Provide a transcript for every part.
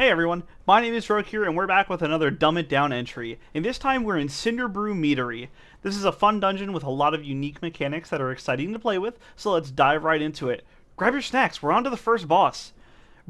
Hey everyone, my name is Rogue here, and we're back with another Dumb It Down entry. And this time we're in Cinderbrew Meadery. This is a fun dungeon with a lot of unique mechanics that are exciting to play with, so let's dive right into it. Grab your snacks, we're on to the first boss.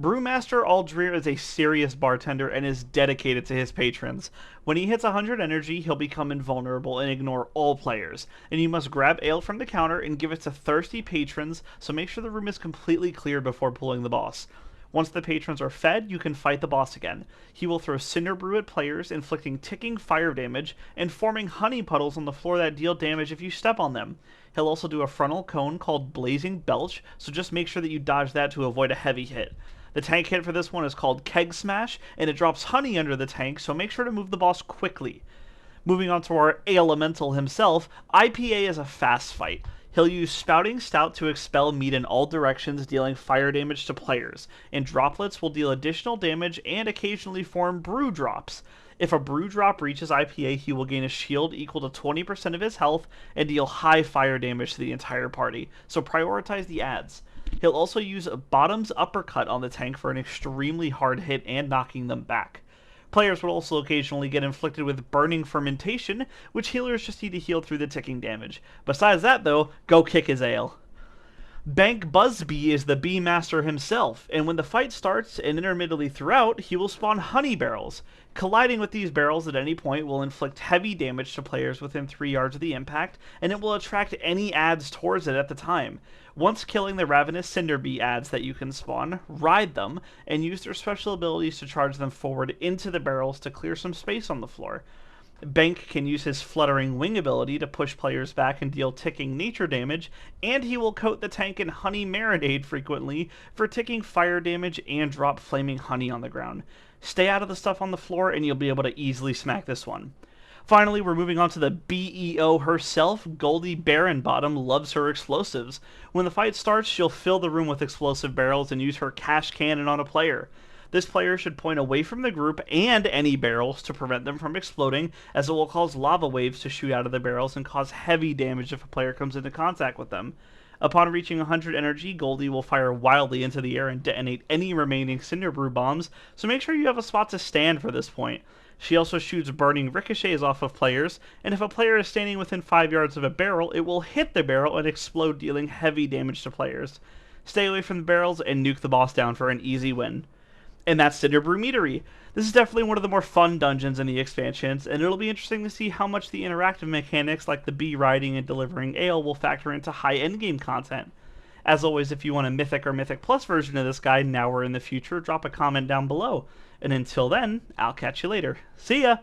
Brewmaster Alre is a serious bartender and is dedicated to his patrons. When he hits 100 energy, he'll become invulnerable and ignore all players, and you must grab ale from the counter and give it to thirsty patrons, so make sure the room is completely cleared before pulling the boss. Once the patrons are fed, you can fight the boss again. He will throw Cinderbrew at players, inflicting ticking fire damage and forming honey puddles on the floor that deal damage if you step on them. He'll also do a frontal cone called Blazing Belch, so just make sure that you dodge that to avoid a heavy hit. The tank hit for this one is called Keg Smash, and it drops honey under the tank, so make sure to move the boss quickly. Moving on to our elemental himself, IPA is a fast fight. He'll use Spouting Stout to expel meat in all directions, dealing fire damage to players, and droplets will deal additional damage and occasionally form brew drops. If a brew drop reaches IPA, he will gain a shield equal to 20% of his health and deal high fire damage to the entire party, so prioritize the adds. He'll also use a Bottom's Uppercut on the tank for an extremely hard hit and knocking them back. Players will also occasionally get inflicted with Burning Fermentation, which healers just need to heal through the ticking damage. Besides that though, go kick his ale. Bank Buzzbee is the Bmaster himself, and when the fight starts and intermittently throughout, he will spawn honey barrels. Colliding with these barrels at any point will inflict heavy damage to players within 3 yards of the impact, and it will attract any adds towards it at the time. Once killing the ravenous Cinderbee adds that you can spawn, ride them, and use their special abilities to charge them forward into the barrels to clear some space on the floor. Bank can use his Fluttering Wing ability to push players back and deal ticking nature damage, and he will coat the tank in Honey Marinade frequently for ticking fire damage and drop flaming honey on the ground. Stay out of the stuff on the floor and you'll be able to easily smack this one. Finally, we're moving on to the BEO herself. Goldie Bottom loves her explosives. When the fight starts, she'll fill the room with explosive barrels and use her cash cannon on a player. This player should point away from the group and any barrels to prevent them from exploding, as it will cause lava waves to shoot out of the barrels and cause heavy damage if a player comes into contact with them. Upon reaching 100 energy, Goldie will fire wildly into the air and detonate any remaining Cinderbrew bombs, so make sure you have a spot to stand for this point. She also shoots burning ricochets off of players, and if a player is standing within 5 yards of a barrel, it will hit the barrel and explode, dealing heavy damage to players. Stay away from the barrels and nuke the boss down for an easy win. And that's Cinderbrew Meadery. This is definitely one of the more fun dungeons in the expansions, and it'll be interesting to see how much the interactive mechanics like the bee riding and delivering ale will factor into high endgame content. As always, if you want a Mythic or Mythic Plus version of this guide now or in the future, drop a comment down below. And until then, I'll catch you later. See ya!